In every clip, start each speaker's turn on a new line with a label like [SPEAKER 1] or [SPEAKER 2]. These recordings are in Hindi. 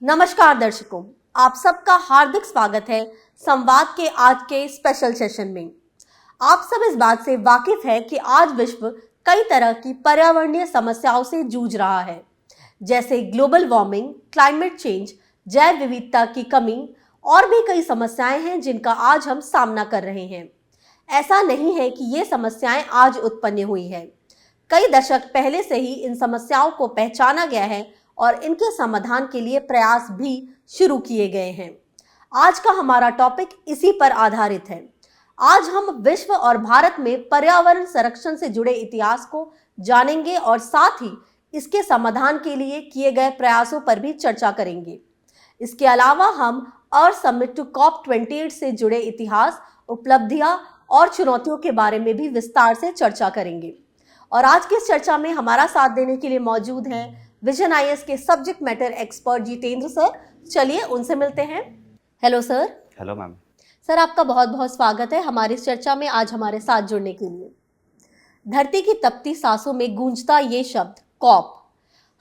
[SPEAKER 1] नमस्कार दर्शकों, आप सबका हार्दिक स्वागत है संवाद के आज के स्पेशल सेशन में। आप सब इस बात से वाकिफ है कि आज विश्व कई तरह की पर्यावरणीय समस्याओं से जूझ रहा है, जैसे ग्लोबल वार्मिंग, क्लाइमेट चेंज, जैव विविधता की कमी और भी कई समस्याएं हैं जिनका आज हम सामना कर रहे हैं। ऐसा नहीं है कि ये समस्याएं आज उत्पन्न हुई हैं। कई दशक पहले से ही इन समस्याओं को पहचाना गया है और इनके समाधान के लिए प्रयास भी शुरू किए गए हैं। आज का हमारा टॉपिक इसी पर आधारित है। आज हम विश्व और भारत में पर्यावरण संरक्षण से जुड़े इतिहास को जानेंगे और साथ ही इसके समाधान के लिए किए गए प्रयासों पर भी चर्चा करेंगे। इसके अलावा हम अर्थ समिट टू COP28 से जुड़े इतिहास, उपलब्धियां और चुनौतियों के बारे में भी विस्तार से चर्चा करेंगे। और आज की इस चर्चा में हमारा साथ देने के लिए मौजूद हैं विजन IAS के subject matter expert Jitendra sir. चलिए उनसे मिलते हैं। Hello sir.
[SPEAKER 2] Hello ma'am.
[SPEAKER 1] Sir, आपका बहुत बहुत स्वागत है हमारी इस चर्चा में आज हमारे साथ जुड़ने के लिए। धरती की तपती सांसों में गूंजता ये शब्द कॉप।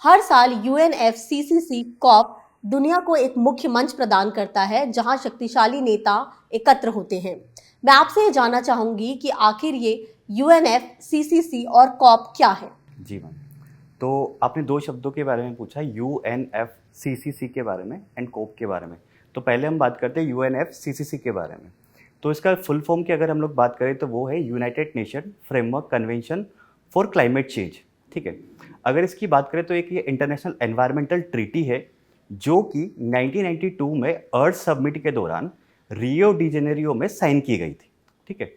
[SPEAKER 1] हर साल UNFCCC COP दुनिया को एक मुख्य मंच प्रदान करता है जहां शक्तिशाली नेता एकत्र होते हैं। मैं आपसे ये जानना चाहूंगी कि आखिर ये UNFCCC और COP क्या है?
[SPEAKER 2] जी मैम, तो आपने दो शब्दों के बारे में पूछा, UNFCCC के बारे में एंड COP के बारे में। तो पहले हम बात करते हैं UNFCCC के बारे में। तो इसका फुल फॉर्म की अगर हम लोग बात करें तो वो है United nation framework convention for climate change. ठीक है, अगर इसकी बात करें तो एक ये इंटरनेशनल एनवायरमेंटल ट्रीटी है जो कि 1992 में अर्थ समिट के दौरान रियो डी जेनेरियो में साइन की गई थी। ठीक है,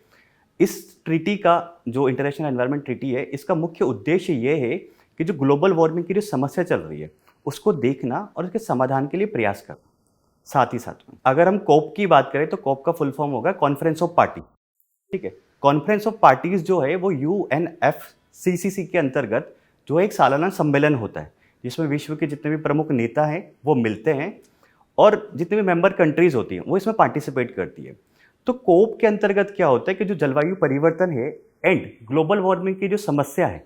[SPEAKER 2] इस ट्रीटी का जो इंटरनेशनल एनवायरमेंट ट्रीटी है, इसका मुख्य उद्देश्य ये है कि जो ग्लोबल वार्मिंग की जो समस्या चल रही है उसको देखना और उसके समाधान के लिए प्रयास करना। साथ ही साथ में अगर हम COP की बात करें तो COP का फुल फॉर्म होगा कॉन्फ्रेंस ऑफ पार्टी। ठीक है, कॉन्फ्रेंस ऑफ पार्टीज जो है वो UNFCCC के अंतर्गत जो एक सालाना सम्मेलन होता है जिसमें विश्व के जितने भी प्रमुख नेता हैं वो मिलते हैं और जितने भी मेंबर कंट्रीज होती हैं वो इसमें पार्टिसिपेट करती है। तो COP के अंतर्गत क्या होता है कि जो जलवायु परिवर्तन है एंड ग्लोबल वार्मिंग की जो समस्या है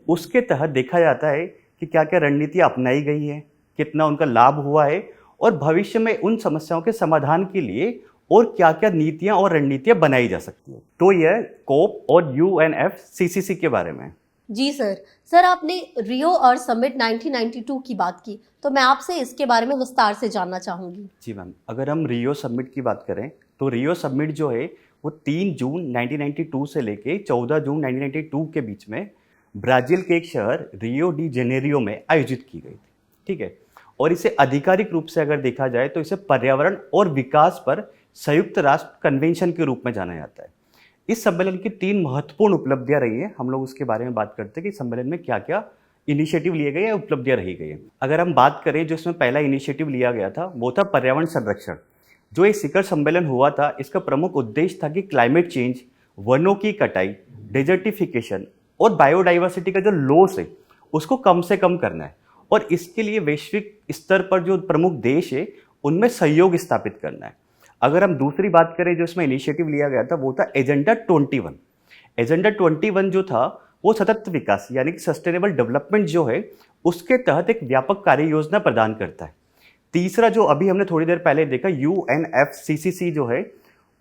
[SPEAKER 2] उसके तहत देखा जाता है कि क्या क्या रणनीतियाँ अपनाई गई हैं, कितना उनका लाभ हुआ है और भविष्य में उन समस्याओं के समाधान के लिए और क्या क्या नीतियाँ और रणनीतियाँ बनाई जा सकती हैं। तो यह COP और UNFCCC के बारे में।
[SPEAKER 1] जी सर, आपने रियो अर्थ समिट 1992 की बात की, तो मैं आपसे इसके बारे में विस्तार से जानना चाहूंगी।
[SPEAKER 2] जी मैम, अगर हम रियो समिट की बात करें तो रियो समिट जो है वो 3 जून 1992 से लेके 14 जून 1992 के बीच में ब्राज़ील के एक शहर रियो डी जेनेरियो में आयोजित की गई थी। ठीक है, और इसे आधिकारिक रूप से अगर देखा जाए तो इसे पर्यावरण और विकास पर संयुक्त राष्ट्र कन्वेंशन के रूप में जाना जाता है। इस सम्मेलन की 3 महत्वपूर्ण उपलब्धियां रही हैं। हम लोग उसके बारे में बात करते हैं कि सम्मेलन में क्या क्या इनिशिएटिव लिए गए या उपलब्धियां रही गई हैं। अगर हम बात करें जो इसमें पहला इनिशिएटिव लिया गया था वो था पर्यावरण संरक्षण। जो एक शिखर सम्मेलन हुआ था इसका प्रमुख उद्देश्य था कि क्लाइमेट चेंज, वनों की कटाई, डेजर्टिफिकेशन और बायोडाइवर्सिटी का जो लॉस है उसको कम से कम करना है और इसके लिए वैश्विक स्तर पर जो प्रमुख देश है उनमें सहयोग स्थापित करना है। अगर हम दूसरी बात करें जो इसमें इनिशिएटिव लिया गया था वो था एजेंडा 21। एजेंडा 21 जो था वो सतत विकास यानी कि सस्टेनेबल डेवलपमेंट जो है उसके तहत एक व्यापक कार्य योजना प्रदान करता है। तीसरा जो अभी हमने थोड़ी देर पहले देखा UNFCCC जो है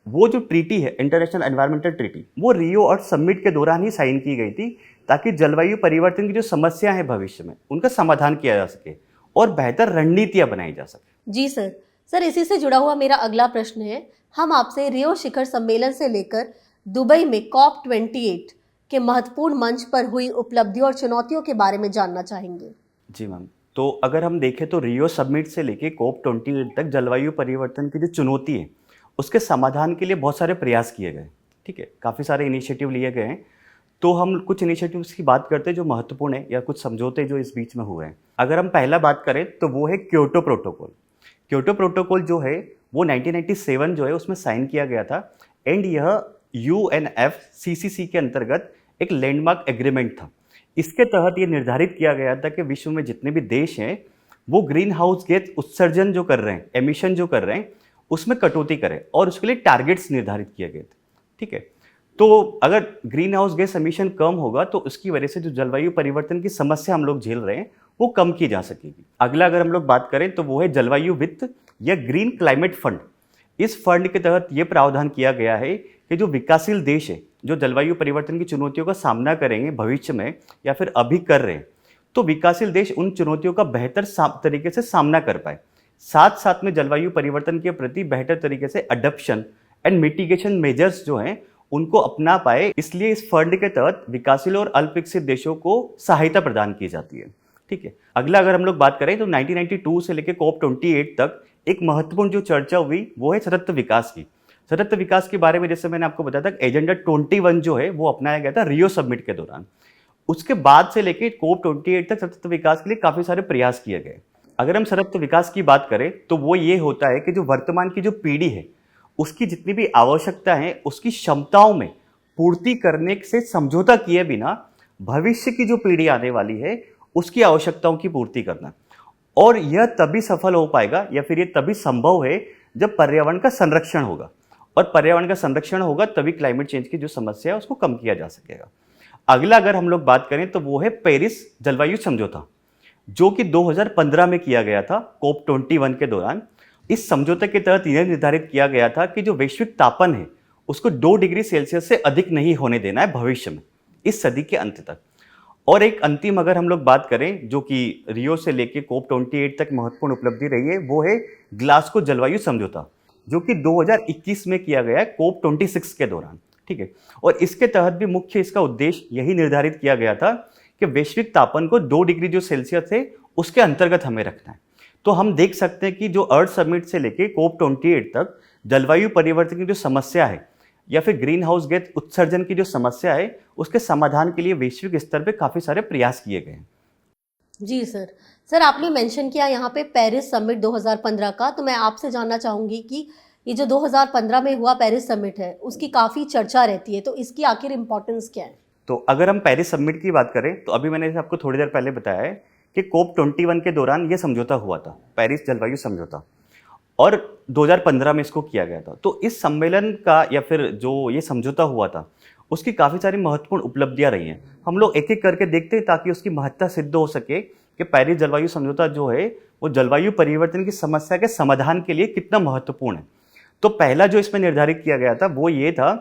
[SPEAKER 2] वो जो ट्रीटी है इंटरनेशनल एनवायरमेंटल ट्रीटी वो रियो अर्थ समिट के दौरान ही साइन की गई थी ताकि जलवायु परिवर्तन की जो समस्या है भविष्य में उनका समाधान किया जा सके और बेहतर रणनीतियां बनाई जा सके।
[SPEAKER 1] जी सर, इसी से जुड़ा हुआ मेरा अगला प्रश्न है। हम आपसे रियो शिखर सम्मेलन से लेकर दुबई में COP28 के महत्वपूर्ण मंच पर हुई उपलब्धियों और चुनौतियों के बारे में जानना चाहेंगे।
[SPEAKER 2] जी मैम, तो अगर हम देखें तो रियो समिट से लेके COP28 तक जलवायु परिवर्तन की जो चुनौती है उसके समाधान के लिए बहुत सारे प्रयास किए गए। ठीक है, काफ़ी सारे इनिशिएटिव लिए गए हैं। तो हम कुछ इनिशिएटिव्स की बात करते हैं जो महत्वपूर्ण है या कुछ समझौते जो इस बीच में हुए हैं। अगर हम पहला बात करें तो वो है क्योटो प्रोटोकॉल। क्योटो प्रोटोकॉल जो है वो 1997 जो है उसमें साइन किया गया था एंड यह UNFCCC के अंतर्गत एक लैंडमार्क एग्रीमेंट था। इसके तहत ये निर्धारित किया गया था कि विश्व में जितने भी देश हैं वो ग्रीन हाउस गैस उत्सर्जन जो कर रहे हैं, एमिशन जो कर रहे हैं, उसमें कटौती करें और उसके लिए टारगेट्स निर्धारित किए गए थे। ठीक है, तो अगर ग्रीन हाउस गैस एमिशन कम होगा तो उसकी वजह से जो जलवायु परिवर्तन की समस्या हम लोग झेल रहे हैं वो कम की जा सकेगी। अगला अगर हम लोग बात करें तो वो है जलवायु वित्त या ग्रीन क्लाइमेट फंड। इस फंड के तहत ये प्रावधान किया गया है कि जो विकासशील देश है जो जलवायु परिवर्तन की चुनौतियों का सामना करेंगे भविष्य में या फिर अभी कर रहे हैं, तो विकासशील देश उन चुनौतियों का बेहतर तरीके से सामना कर पाए, साथ साथ में जलवायु परिवर्तन के प्रति बेहतर तरीके से अडॉप्शन एंड मिटिगेशन मेजर्स जो हैं उनको अपना पाए। इसलिए इस फंड के तहत विकासशील और अल्प विकसित देशों को सहायता प्रदान की जाती है। ठीक है, अगला अगर हम लोग बात करें तो 1992 से लेकर COP28 तक एक महत्वपूर्ण जो चर्चा हुई वो है सतत विकास की। सतत विकास के बारे में जैसे मैंने आपको बताया था, एजेंडा 21 जो है वो अपनाया गया था रियो समिट के दौरान। उसके बाद से लेके COP28 तक सतत विकास के लिए काफी सारे प्रयास किए गए। अगर हम सतत विकास की बात करें तो वो ये होता है कि जो वर्तमान की जो पीढ़ी है उसकी जितनी भी आवश्यकता है उसकी क्षमताओं में पूर्ति करने से समझौता किए बिना भविष्य की जो पीढ़ी आने वाली है उसकी आवश्यकताओं की पूर्ति करना। और यह तभी सफल हो पाएगा या फिर ये तभी संभव है जब पर्यावरण का संरक्षण होगा, और पर्यावरण का संरक्षण होगा तभी क्लाइमेट चेंज की जो समस्या है उसको कम किया जा सकेगा। अगला अगर हम लोग बात करें तो वो है पेरिस जलवायु समझौता, जो कि 2015 में किया गया था COP21 के दौरान। इस समझौते के तहत यह निर्धारित किया गया था कि जो वैश्विक तापन है उसको 2 डिग्री सेल्सियस से अधिक नहीं होने देना है भविष्य में, इस सदी के अंत तक। और एक अंतिम अगर हम लोग बात करें जो कि रियो से लेके COP28 तक महत्वपूर्ण उपलब्धि रही है वो है ग्लासगो जलवायु समझौता, जो कि 2021 में किया गया है COP26 के दौरान। ठीक है, और इसके तहत भी मुख्य इसका उद्देश्य यही निर्धारित किया गया था कि वैश्विक तापन को 2 डिग्री जो सेल्सियस है उसके अंतर्गत हमें रखना है। तो हम देख सकते हैं कि जो अर्थ समिट से लेके COP28 तक जलवायु परिवर्तन की जो समस्या है या फिर ग्रीन हाउस गैस उत्सर्जन की जो समस्या है उसके समाधान के लिए वैश्विक स्तर पे काफी सारे प्रयास किए गए हैं।
[SPEAKER 1] जी सर आपने मेंशन किया यहाँ पे पेरिस समिट 2015 का, तो मैं आपसे जानना चाहूंगी कि ये जो 2015 में हुआ पेरिस समिट है उसकी काफी चर्चा रहती है, तो इसकी आखिर इंपॉर्टेंस क्या है?
[SPEAKER 2] तो अगर हम पेरिस समिट की बात करें तो अभी मैंने आपको थोड़ी देर पहले बताया है कि COP21 के दौरान ये समझौता हुआ था, पेरिस जलवायु समझौता, और 2015 में इसको किया गया था। तो इस सम्मेलन का या फिर जो ये समझौता हुआ था उसकी काफ़ी सारी महत्वपूर्ण उपलब्धियां रही हैं। हम लोग एक एक करके देखते हैं ताकि उसकी महत्ता सिद्ध हो सके कि पेरिस जलवायु समझौता जो है वो जलवायु परिवर्तन की समस्या के समाधान के लिए कितना महत्वपूर्ण है। तो पहला जो इसमें निर्धारित किया गया था वो ये था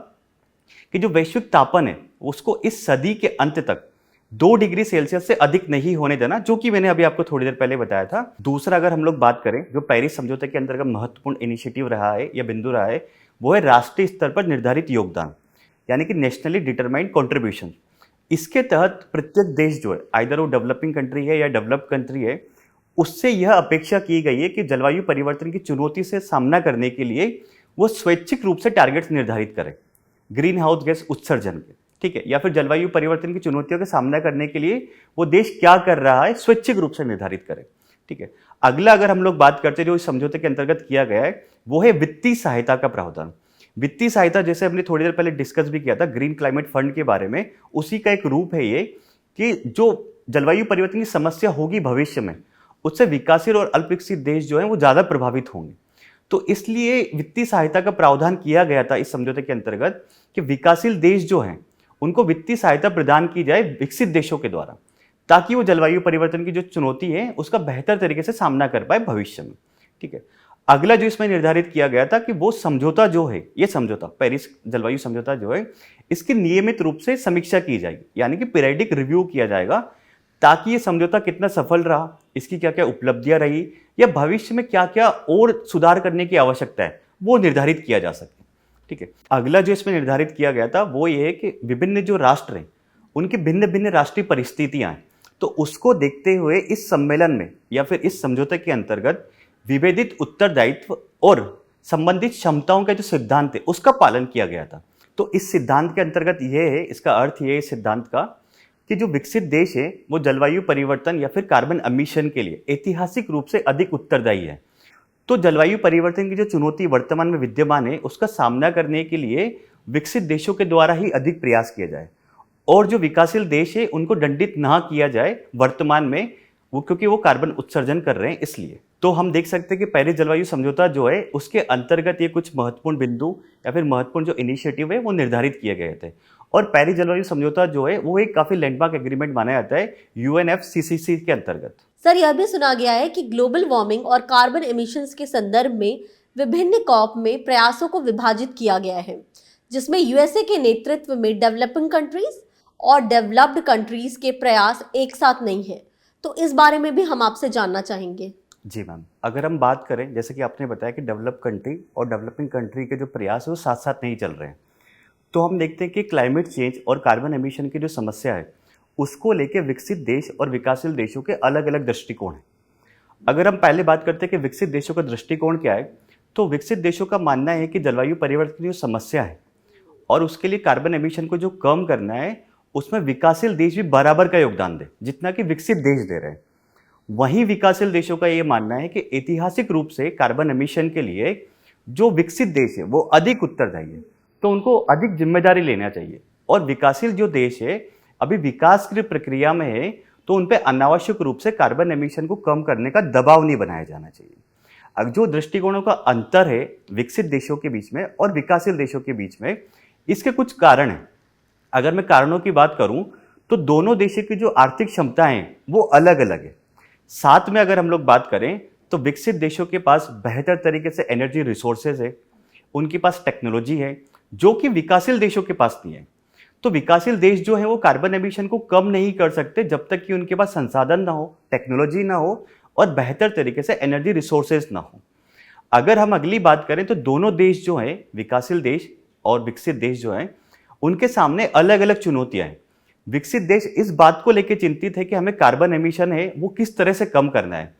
[SPEAKER 2] कि जो वैश्विक तापन है उसको इस सदी के अंत तक 2 डिग्री सेल्सियस से अधिक नहीं होने देना, जो कि मैंने अभी आपको थोड़ी देर पहले बताया था। दूसरा अगर हम लोग बात करें जो पेरिस समझौते के अंतर्गत महत्वपूर्ण इनिशिएटिव रहा है या बिंदु रहा है वो है राष्ट्रीय स्तर पर निर्धारित योगदान, यानी कि नेशनली डिटरमाइंड कॉन्ट्रीब्यूशन। इसके तहत प्रत्येक देश जो है आइदर वो डेवलपिंग कंट्री है या डेवलप्ड कंट्री है उससे यह अपेक्षा की गई है कि जलवायु परिवर्तन की चुनौती से सामना करने के लिए वो स्वैच्छिक रूप से टारगेट्स निर्धारित करें ग्रीन हाउस गैस उत्सर्जन के। ठीक है, या फिर जलवायु परिवर्तन की चुनौतियों का सामना करने के लिए वो देश क्या कर रहा है स्वैच्छिक रूप से निर्धारित करें। ठीक है, अगला अगर हम लोग बात करते हैं जो इस समझौते के अंतर्गत किया गया है वो है वित्तीय सहायता का प्रावधान। वित्तीय सहायता जैसे हमने थोड़ी देर पहले डिस्कस भी किया था ग्रीन क्लाइमेट फंड के बारे में, उसी का एक रूप है ये कि जो जलवायु परिवर्तन की समस्या होगी भविष्य में उससे विकासशील और अल्प विकसित देश जो है वो ज्यादा प्रभावित होंगे। तो इसलिए वित्तीय सहायता का प्रावधान किया गया था इस समझौते के अंतर्गत कि विकासशील देश जो हैं उनको वित्तीय सहायता प्रदान की जाए विकसित देशों के द्वारा, ताकि वो जलवायु परिवर्तन की जो चुनौती है उसका बेहतर तरीके से सामना कर पाए भविष्य में। ठीक है, अगला जो इसमें निर्धारित किया गया था कि वो समझौता जो है ये समझौता पेरिस जलवायु समझौता जो है इसकी नियमित रूप से समीक्षा की जाएगी, यानी कि पीरियडिक रिव्यू किया जाएगा ताकि ये समझौता कितना सफल रहा, इसकी क्या क्या उपलब्धियां रही या भविष्य में क्या क्या और सुधार करने की आवश्यकता है वो निर्धारित किया जा सके। ठीक है, अगला जो इसमें निर्धारित किया गया था वो ये है कि विभिन्न जो राष्ट्र हैं उनकी भिन्न भिन्न राष्ट्रीय परिस्थितियां हैं, तो उसको देखते हुए इस सम्मेलन में या फिर इस समझौते के अंतर्गत विभेदित उत्तरदायित्व और संबंधित क्षमताओं का जो सिद्धांत है उसका पालन किया गया था। तो इस सिद्धांत के अंतर्गत यह है, इसका अर्थ ये है इस सिद्धांत का कि जो विकसित देश है वो जलवायु परिवर्तन या फिर कार्बन एमिशन के लिए ऐतिहासिक रूप से अधिक उत्तरदायी है। तो जलवायु परिवर्तन की जो चुनौती वर्तमान में विद्यमान है उसका सामना करने के लिए विकसित देशों के द्वारा ही अधिक प्रयास किया जाए, और जो विकासशील देश है उनको दंडित ना किया जाए वर्तमान में वो क्योंकि वो कार्बन उत्सर्जन कर रहे हैं इसलिए। तो हम देख सकते हैं कि पेरिस जलवायु समझौता जो है उसके अंतर्गत ये कुछ महत्वपूर्ण बिंदु या फिर महत्वपूर्ण जो इनिशिएटिव है वो निर्धारित किए गए थे। और पेरिस जलवायु समझौता जो है वो एक काफी लैंडमार्क एग्रीमेंट माना जाता है UNFCCC के अंतर्गत।
[SPEAKER 1] सर, यह भी सुना गया है कि ग्लोबल वार्मिंग और कार्बन एमिशंस के संदर्भ में विभिन्न कॉप में प्रयासों को विभाजित किया गया है, जिसमें यूएसए के नेतृत्व में डेवलपिंग कंट्रीज और डेवलप्ड कंट्रीज के प्रयास एक साथ नहीं है। तो इस बारे में भी हम आपसे जानना चाहेंगे।
[SPEAKER 2] जी मैम, अगर हम बात करें जैसे कि आपने बताया कि डेवलप कंट्री और डेवलपिंग कंट्री के जो प्रयास है वो साथ साथ नहीं चल रहे हैं, तो हम देखते हैं कि क्लाइमेट चेंज और कार्बन एमिशन की जो समस्या है उसको लेके विकसित देश और विकासशील देशों के अलग अलग दृष्टिकोण हैं। अगर हम पहले बात करते हैं कि विकसित देशों का दृष्टिकोण क्या है, तो विकसित देशों का मानना है कि जलवायु परिवर्तन की जो समस्या है और उसके लिए कार्बन एमिशन को जो कम करना है उसमें विकासशील देश भी बराबर का योगदान दे जितना कि विकसित देश दे रहे हैं। वहीं विकासशील देशों का ये मानना है कि ऐतिहासिक रूप से कार्बन एमिशन के लिए जो विकसित देश है वो अधिक उत्तरदायी है, तो उनको अधिक जिम्मेदारी लेना चाहिए। और विकासशील जो देश है अभी विकास की प्रक्रिया में है, तो उन पर अनावश्यक रूप से कार्बन एमिशन को कम करने का दबाव नहीं बनाया जाना चाहिए। अब जो दृष्टिकोणों का अंतर है विकसित देशों के बीच में और विकासशील देशों के बीच में, इसके कुछ कारण हैं। अगर मैं कारणों की बात करूं तो दोनों देशों की जो आर्थिक क्षमताएं हैं वो अलग अलग है। साथ में अगर हम लोग बात करें तो विकसित देशों के पास बेहतर तरीके से एनर्जी रिसोर्सेज है, उनके पास टेक्नोलॉजी है जो कि विकासशील देशों के पास नहीं है। तो विकासशील देश जो है वो कार्बन एमिशन को कम नहीं कर सकते जब तक कि उनके पास संसाधन ना हो, टेक्नोलॉजी ना हो और बेहतर तरीके से एनर्जी रिसोर्सेज ना हो। अगर हम अगली बात करें तो दोनों देश जो हैं, विकासशील देश और विकसित देश जो हैं, उनके सामने अलग अलग चुनौतियां हैं। विकसित देश इस बात को लेकर चिंतित है कि हमें कार्बन एमिशन है वो किस तरह से कम करना है,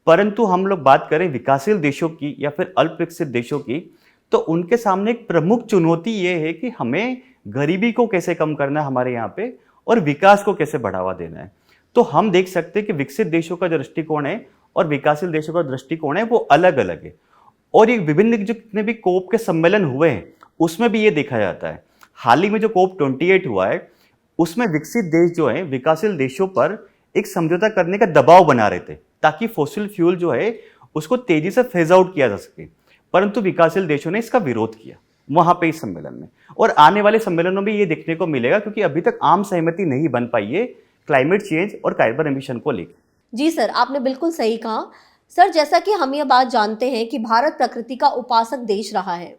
[SPEAKER 2] परंतु हम लोग बात करें विकासशील देशों की या फिर अल्प विकसित देशों की, तो उनके सामने एक प्रमुख चुनौती ये है कि हमें गरीबी को कैसे कम करना है हमारे यहाँ पे और विकास को कैसे बढ़ावा देना है। तो हम देख सकते हैं कि विकसित देशों का जो दृष्टिकोण है और विकासशील देशों का दृष्टिकोण है वो अलग अलग है। और ये विभिन्न जो कितने भी कोप के सम्मेलन हुए हैं उसमें भी ये देखा जाता है। हाल ही में जो कोप 28 हुआ है उसमें विकसित देश जो है विकासशील देशों पर एक समझौता करने का दबाव बना रहे थे ताकि फॉसिल फ्यूल जो है उसको तेजी से फेज आउट किया जा सके, परंतु विकासशील देशों ने इसका विरोध किया वहां पे इस सम्मेलन में। और आने वाले सम्मेलनों में ये देखने को मिलेगा क्योंकि अभी तक आम सहमति नहीं बन पाई है क्लाइमेट चेंज और कार्बन एमिशन को लेकर।
[SPEAKER 1] जी सर, आपने बिल्कुल सही कहा। सर, जैसा कि हम ये बात जानते हैं कि भारत प्रकृति का उपासक देश रहा है,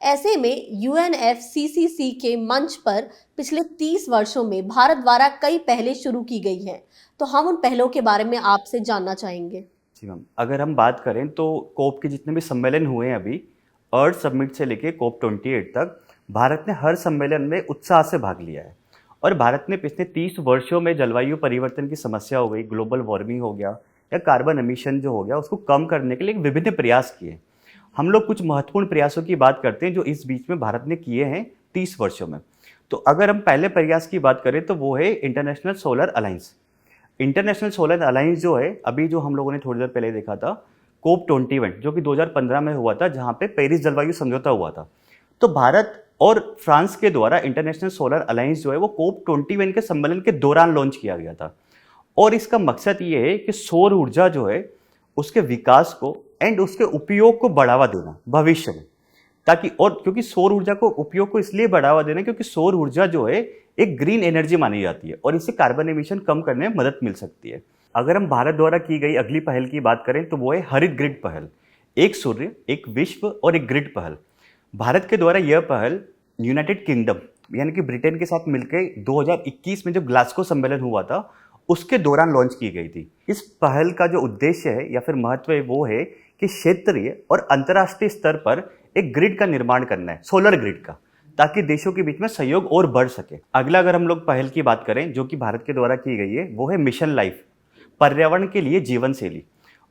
[SPEAKER 1] ऐसे में UNFCCC के मंच पर पिछले 30 वर्षों में भारत द्वारा कई पहलें शुरू की गई हैं, तो हम उन पहलों के बारे में आपसे जानना चाहेंगे।
[SPEAKER 2] जी मैम, अगर हम बात करें तो कोप के जितने भी सम्मेलन हुए हैं अभी, अर्थ समिट से लेके कोप 28 तक, भारत ने हर सम्मेलन में उत्साह से भाग लिया है। और भारत ने पिछले 30 वर्षों में जलवायु परिवर्तन की समस्या हो गई, ग्लोबल वार्मिंग हो गया या कार्बन एमिशन जो हो गया, उसको कम करने के लिए विभिन्न प्रयास किए। हम लोग कुछ महत्वपूर्ण प्रयासों की बात करते हैं जो इस बीच में भारत ने किए हैं 30 वर्षों में। तो अगर हम पहले प्रयास की बात करें तो वो है international solar alliance. International solar alliance जो है अभी जो हम लोगों ने थोड़ी देर पहले देखा था कोप 21 जो कि 2015 में हुआ था, जहां पे पेरिस जलवायु समझौता हुआ था। तो भारत और फ्रांस के द्वारा इंटरनेशनल सोलर अलायंस जो है वो कोप 21 के सम्मेलन के दौरान लॉन्च किया गया था। और इसका मकसद ये है कि सौर ऊर्जा जो है उसके विकास को एंड उसके उपयोग को बढ़ावा देना भविष्य में, ताकि और क्योंकि सौर ऊर्जा को उपयोग को इसलिए बढ़ावा देना क्योंकि सौर ऊर्जा जो है एक ग्रीन एनर्जी मानी जाती है और इससे कार्बन एमिशन कम करने में मदद मिल सकती है। अगर हम भारत द्वारा की गई अगली पहल की बात करें तो वो है हरित ग्रिड पहल, एक सूर्य एक विश्व और एक ग्रिड पहल। भारत के द्वारा यह पहल यूनाइटेड किंगडम यानी कि ब्रिटेन के साथ मिलकर 2021 में जब ग्लासगो सम्मेलन हुआ था उसके दौरान लॉन्च की गई थी। इस पहल का जो उद्देश्य है या फिर महत्व है वो है कि क्षेत्रीय और अंतर्राष्ट्रीय स्तर पर एक ग्रिड का निर्माण करना है, सोलर ग्रिड का, ताकि देशों के बीच में सहयोग और बढ़ सके। अगला अगर हम लोग पहल की बात करें जो कि भारत के द्वारा की गई है वो है मिशन लाइफ, पर्यावरण के लिए जीवन शैली।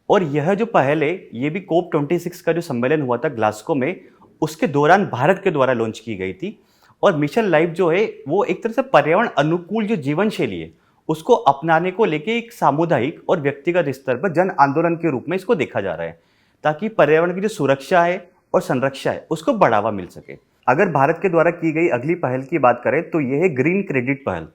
[SPEAKER 2] और यह जो पहल है ये भी कोप 26 का जो सम्मेलन हुआ था ग्लासगो में उसके दौरान भारत के द्वारा लॉन्च की गई थी। और मिशन लाइफ जो है वो एक तरह से पर्यावरण अनुकूल जो जीवन शैली है उसको अपनाने को लेके एक सामुदायिक और व्यक्तिगत स्तर पर जन आंदोलन के रूप में इसको देखा जा रहा है, ताकि पर्यावरण की जो सुरक्षा है और संरक्षा है उसको बढ़ावा मिल सके। अगर भारत के द्वारा की गई अगली पहल की बात करें तो यह है ग्रीन क्रेडिट पहल।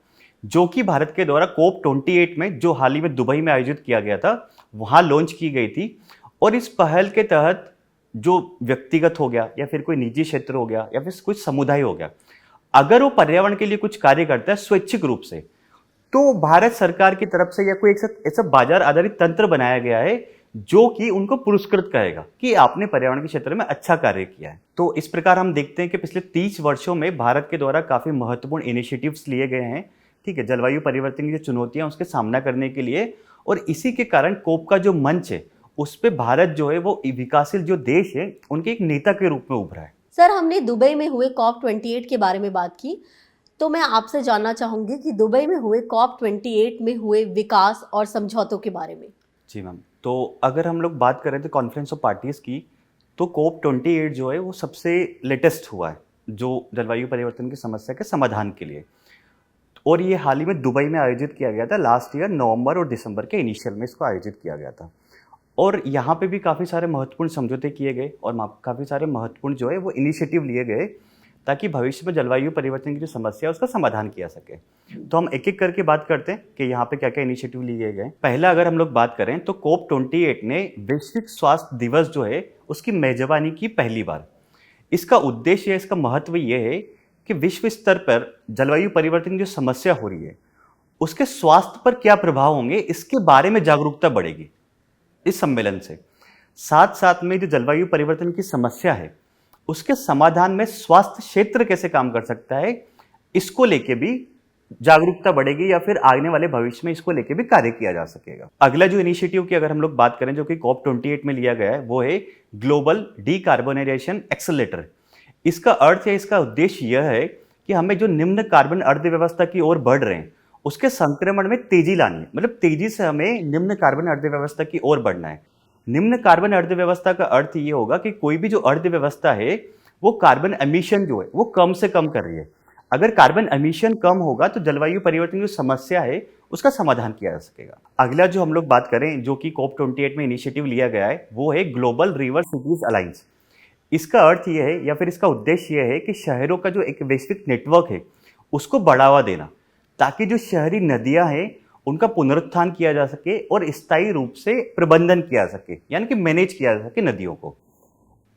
[SPEAKER 2] जो कि भारत के द्वारा कोप 28 में, जो हाल ही में दुबई में आयोजित किया गया था, वहाँ लॉन्च की गई थी। और इस पहल के तहत जो व्यक्तिगत हो गया या फिर कोई निजी क्षेत्र हो गया या फिर कुछ समुदाय हो गया, अगर वो पर्यावरण के लिए कुछ कार्य करता है स्वैच्छिक रूप से, तो भारत सरकार की तरफ से या कोई एक ऐसा बाजार आधारित तंत्र बनाया गया है जो कि उनको पुरस्कृत करेगा कि आपने पर्यावरण के क्षेत्र में अच्छा कार्य किया है। तो इस प्रकार हम देखते हैं कि पिछले 30 वर्षों में भारत के द्वारा काफी महत्वपूर्ण इनिशिएटिव्स लिए गए हैं, ठीक है, जलवायु परिवर्तन की जो चुनौतियां उसके सामना करने के लिए। और इसी के कारण कोप का जो मंच है उस पे भारत जो है वो विकासशील जो देश है उनके एक नेता के रूप में उभरा है।
[SPEAKER 1] सर, हमने दुबई में हुए COP 28 के बारे में बात की, तो मैं आपसे जानना चाहूंगी कि दुबई में हुए COP 28 में हुए विकास और समझौतों के बारे में।
[SPEAKER 2] जी मैम, तो अगर हम लोग बात करें तो कॉन्फ्रेंस ऑफ पार्टीज की, तो कोप 28 जो है वो सबसे लेटेस्ट हुआ है जो जलवायु परिवर्तन की समस्या के समाधान के लिए। और ये हाल ही में दुबई में आयोजित किया गया था, लास्ट ईयर नवंबर और दिसंबर के इनिशियल में इसको आयोजित किया गया था। और यहाँ पे भी काफ़ी सारे महत्वपूर्ण समझौते किए गए और काफ़ी सारे महत्वपूर्ण जो है वो इनिशिएटिव लिए गए ताकि भविष्य में जलवायु परिवर्तन की जो समस्या है उसका समाधान किया सके। तो हम एक एक करके बात करते हैं कि यहाँ पे क्या क्या इनिशिएटिव लिए गए। पहला अगर हम लोग बात करें तो कोप 28 ने वैश्विक स्वास्थ्य दिवस जो है उसकी मेजबानी की पहली बार। इसका उद्देश्य, इसका महत्व ये है कि विश्व स्तर पर जलवायु परिवर्तन की जो समस्या हो रही है उसके स्वास्थ्य पर क्या प्रभाव होंगे इसके बारे में जागरूकता बढ़ेगी इस सम्मेलन से। साथ साथ में जो जलवायु परिवर्तन की समस्या है उसके समाधान में स्वास्थ्य क्षेत्र कैसे काम कर सकता है, इसको लेके भी जागरूकता बढ़ेगी या फिर आने वाले भविष्य में इसको लेके भी कार्य किया जा सकेगा। अगला जो इनिशिएटिव की अगर हम लोग बात करें जो कि COP 28 में लिया गया है वो है ग्लोबल डीकार्बोनाइजेशन एक्सेलरेटर। इसका अर्थ है, इसका उद्देश्य यह है कि हमें जो निम्न कार्बन अर्थव्यवस्था की ओर बढ़ रहे हैं उसके संक्रमण में तेजी लानी है, मतलब तेजी से हमें निम्न कार्बन अर्थव्यवस्था की ओर बढ़ना है। निम्न कार्बन अर्थव्यवस्था का अर्थ ये होगा कि कोई भी जो अर्थव्यवस्था है वो कार्बन एमिशन जो है वो कम से कम कर रही है। अगर कार्बन एमिशन कम होगा तो जलवायु परिवर्तन की जो समस्या है उसका समाधान किया जा सकेगा। अगला जो हम लोग बात करें जो कि COP 28 में इनिशिएटिव लिया गया है वो है ग्लोबल रिवर सिटीज अलायंस। इसका अर्थ ये है या फिर इसका उद्देश्य ये है कि शहरों का जो एक वैश्विक नेटवर्क है उसको बढ़ावा देना ताकि जो शहरी नदियां हैं उनका पुनरुत्थान किया जा सके और स्थायी रूप से प्रबंधन किया जा सके, यानी कि मैनेज किया जा सके नदियों को।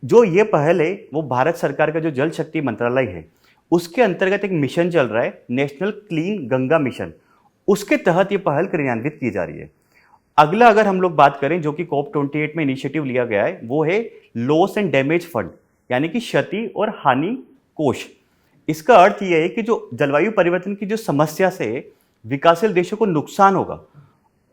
[SPEAKER 2] जो ये पहल है वो भारत सरकार का जो जल शक्ति मंत्रालय है उसके अंतर्गत एक मिशन चल रहा है, नेशनल क्लीन गंगा मिशन, उसके तहत ये पहल क्रियान्वित की जा रही है। अगला अगर हम लोग बात करें जो कि COP 28 में इनिशिएटिव लिया गया है वो है लॉस एंड डैमेज फंड, यानी कि क्षति और हानि कोष। इसका अर्थ यह है कि जो जलवायु परिवर्तन की जो समस्या से विकासशील देशों को नुकसान होगा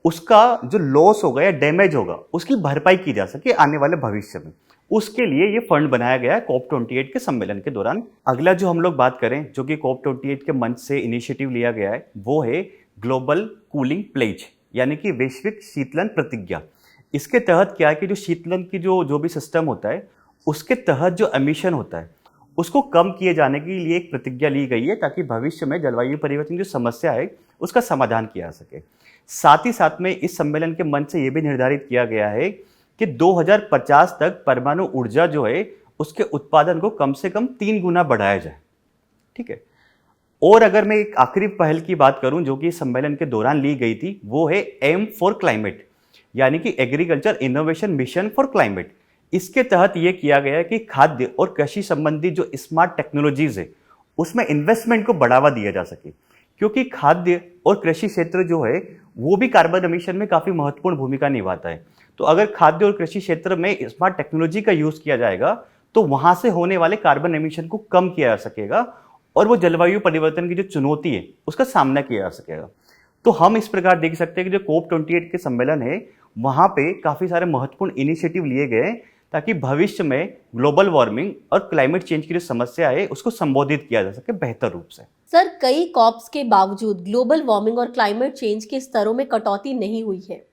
[SPEAKER 2] उसका जो लॉस होगा या डैमेज होगा उसकी भरपाई की जा सके आने वाले भविष्य में, उसके लिए ये फंड बनाया गया है COP 28 के सम्मेलन के दौरान। अगला जो हम लोग बात करें जो कि COP 28 के मंच से इनिशिएटिव लिया गया है वो है ग्लोबल कूलिंग प्लेज, यानी कि वैश्विक शीतलन प्रतिज्ञा। इसके तहत क्या है कि जो शीतलन की जो भी सिस्टम होता है उसके तहत जो एमिशन होता है उसको कम किए जाने के लिए एक प्रतिज्ञा ली गई है ताकि भविष्य में जलवायु परिवर्तन की जो समस्या है उसका समाधान किया जा सके। साथ ही साथ में इस सम्मेलन के मंच से यह भी निर्धारित किया गया है कि 2050 तक परमाणु ऊर्जा जो है उसके उत्पादन को कम से कम 3 गुना बढ़ाया जाए, ठीक है। और अगर मैं एक आखिरी पहल की बात करूं जो कि सम्मेलन के दौरान ली गई थी वो है एम फॉर क्लाइमेट, यानी कि agriculture innovation mission for climate. इसके तहत यह किया गया है कि खाद्य और कृषि संबंधी जो स्मार्ट टेक्नोलॉजीज है उसमें इन्वेस्टमेंट को बढ़ावा दिया जा सके, क्योंकि खाद्य और कृषि क्षेत्र जो है वो भी कार्बन एमिशन में काफी महत्वपूर्ण भूमिका निभाता है। तो अगर खाद्य और कृषि क्षेत्र में स्मार्ट टेक्नोलॉजी का यूज किया जाएगा तो वहां से होने वाले कार्बन एमिशन को कम किया जा सकेगा और वो जलवायु परिवर्तन की जो चुनौती है उसका सामना किया जा सकेगा। तो हम इस प्रकार देख सकते हैं कि जो COP 28 के सम्मेलन है वहां पे काफी सारे महत्वपूर्ण इनिशिएटिव लिए गए ताकि भविष्य में ग्लोबल वार्मिंग और क्लाइमेट चेंज की जो समस्या है उसको संबोधित किया जा सके बेहतर रूप से।
[SPEAKER 1] सर, कई कॉप्स के बावजूद ग्लोबल वार्मिंग और क्लाइमेट चेंज के स्तरों में कटौती नहीं हुई है,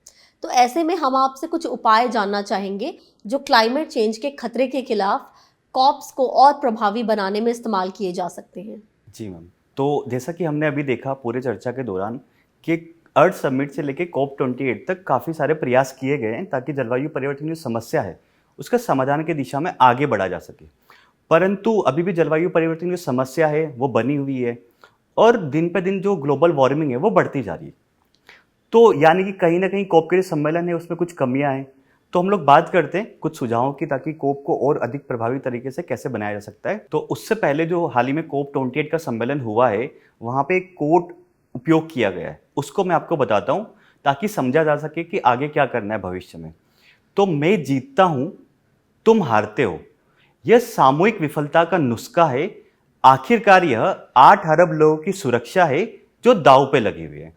[SPEAKER 1] तो ऐसे में हम आपसे कुछ उपाय जानना चाहेंगे जो क्लाइमेट चेंज के खतरे के खिलाफ कॉप्स को और प्रभावी बनाने में इस्तेमाल किए जा सकते हैं।
[SPEAKER 2] जी मैम, तो जैसा कि हमने अभी देखा पूरे चर्चा के दौरान कि अर्थ समिट से लेकर COP 28 तक काफ़ी सारे प्रयास किए गए हैं ताकि जलवायु परिवर्तन की समस्या है उसका समाधान की दिशा में आगे बढ़ा जा सके। परंतु अभी भी जलवायु परिवर्तन की समस्या है वो बनी हुई है और दिन पे दिन जो ग्लोबल वार्मिंग है वो बढ़ती जा रही है। तो यानी कि कहीं ना कहीं कोप के जो सम्मेलन है उसमें कुछ कमियां हैं। तो हम लोग बात करते हैं कुछ सुझावों की, ताकि कोप को और अधिक प्रभावी तरीके से कैसे बनाया जा सकता है। तो उससे पहले जो हाल ही में कोप 28 का सम्मेलन हुआ है, वहाँ पे एक कोट उपयोग किया गया है, उसको मैं आपको बताता हूँ ताकि समझा जा सके कि आगे क्या करना है भविष्य में। तो मैं जीतता हूँ, तुम हारते हो, यह सामूहिक विफलता का नुस्खा है। आखिरकार यह 8 अरब लोगों की सुरक्षा है जो दांव पे लगी हुई है।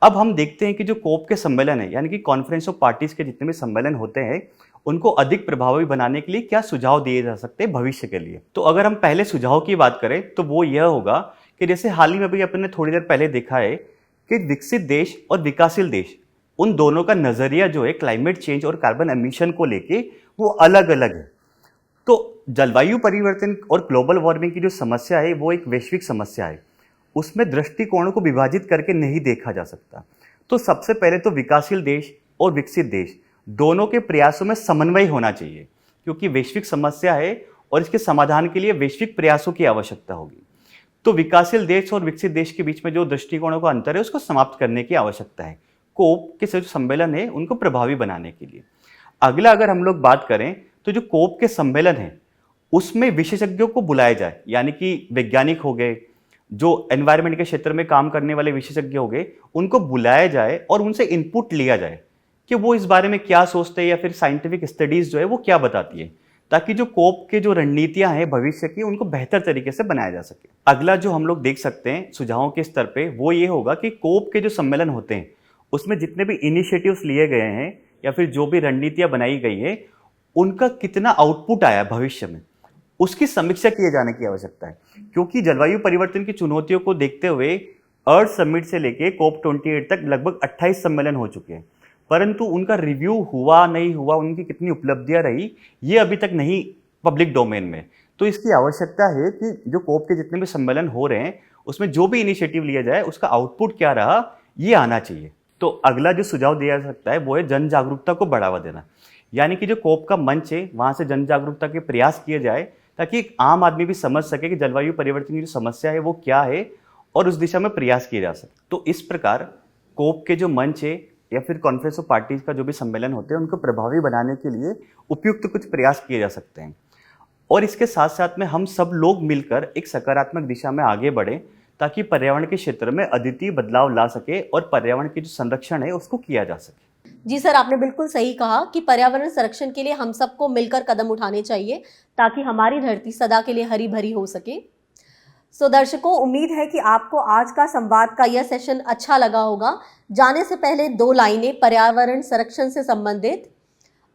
[SPEAKER 2] अब हम देखते हैं कि जो कोप के सम्मेलन है, यानी कि कॉन्फ्रेंस ऑफ पार्टीज के जितने भी सम्मेलन होते हैं, उनको अधिक प्रभावी बनाने के लिए क्या सुझाव दिए जा सकते हैं भविष्य के लिए। तो अगर हम पहले सुझाव की बात करें तो वो यह होगा कि जैसे हाल ही में भी अपने थोड़ी देर पहले देखा है कि विकसित देश और विकासशील देश, उन दोनों का नजरिया जो है क्लाइमेट चेंज और कार्बन एमिशन को लेके वो अलग अलग है। तो जलवायु परिवर्तन और ग्लोबल वार्मिंग की जो समस्या है वो एक वैश्विक समस्या है, उसमें दृष्टिकोणों को विभाजित करके नहीं देखा जा सकता। तो सबसे पहले तो विकासशील देश और विकसित देश दोनों के प्रयासों में समन्वय होना चाहिए, क्योंकि वैश्विक समस्या है और इसके समाधान के लिए वैश्विक प्रयासों की आवश्यकता होगी। तो विकासशील देश और विकसित देश के बीच में जो दृष्टिकोणों का अंतर है उसको समाप्त करने की आवश्यकता है, कोप के जो सम्मेलन है उनको प्रभावी बनाने के लिए। अगला अगर हम लोग बात करें तो जो कोप के सम्मेलन है उसमें विशेषज्ञों को बुलाया जाए, यानी कि वैज्ञानिक हो गए, जो एनवायरनमेंट के क्षेत्र में काम करने वाले विशेषज्ञ हो गए, उनको बुलाया जाए और उनसे इनपुट लिया जाए कि वो इस बारे में क्या सोचते हैं या फिर साइंटिफिक स्टडीज जो है वो क्या बताती है, ताकि जो कोप के जो रणनीतियां हैं भविष्य की उनको बेहतर तरीके से बनाया जा सके। अगला जो हम लोग देख सकते हैं सुझावों के स्तर पे वो ये होगा कि कोप के जो सम्मेलन होते हैं उसमें जितने भी इनिशिएटिव्स लिए गए हैं या फिर जो भी रणनीतियां बनाई गई है उनका कितना आउटपुट आया भविष्य में, उसकी समीक्षा किए जाने की आवश्यकता है। क्योंकि जलवायु परिवर्तन की चुनौतियों को देखते हुए अर्थ समिट से लेके कोप 28 तक लगभग 28 सम्मेलन हो चुके हैं, परंतु उनका रिव्यू हुआ नहीं हुआ, उनकी कितनी उपलब्धियां रही, ये अभी तक नहीं पब्लिक डोमेन में। तो इसकी आवश्यकता है कि जो कोप के जितने भी सम्मेलन हो रहे हैं उसमें जो भी इनिशिएटिव लिया जाए उसका आउटपुट क्या रहा ये आना चाहिए। तो अगला जो सुझाव दिया जा सकता है वो है जन जागरूकता को बढ़ावा देना, यानी कि जो कोप का मंच है वहां से जन जागरूकता के प्रयास किए जाए ताकि एक आम आदमी भी समझ सके कि जलवायु परिवर्तन की जो समस्या है वो क्या है और उस दिशा में प्रयास किए जा सके। तो इस प्रकार कोप के जो मंच है या फिर कॉन्फ्रेंस ऑफ पार्टीज का जो भी सम्मेलन होते हैं उनको प्रभावी बनाने के लिए उपयुक्त कुछ प्रयास किए जा सकते हैं। और इसके साथ साथ में हम सब लोग मिलकर एक सकारात्मक दिशा में आगे बढ़ें ताकि पर्यावरण के क्षेत्र में अद्वितीय बदलाव ला सके और पर्यावरण के जो संरक्षण है उसको किया जा सके।
[SPEAKER 1] जी सर, आपने बिल्कुल सही कहा कि पर्यावरण संरक्षण के लिए हम सबको मिलकर कदम उठाने चाहिए ताकि हमारी धरती सदा के लिए हरी भरी हो सके। सो दर्शकों, उम्मीद है कि आपको आज का संवाद का यह सेशन अच्छा लगा होगा। जाने से पहले 2 लाइनें पर्यावरण संरक्षण से संबंधित।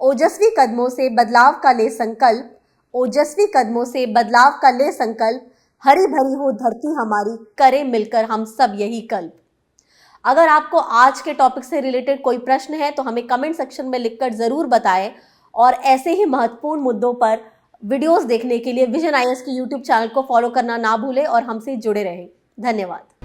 [SPEAKER 1] ओजस्वी कदमों से बदलाव का ले संकल्प, ओजस्वी कदमों से बदलाव का ले संकल्प, हरी भरी हो धरती हमारी, करें मिलकर हम सब यही कल्प। अगर आपको आज के टॉपिक से रिलेटेड कोई प्रश्न है तो हमें कमेंट सेक्शन में लिखकर जरूर बताएं, और ऐसे ही महत्वपूर्ण मुद्दों पर वीडियोस देखने के लिए विजन आईएएस के यूट्यूब चैनल को फॉलो करना ना भूलें और हमसे जुड़े रहें। धन्यवाद।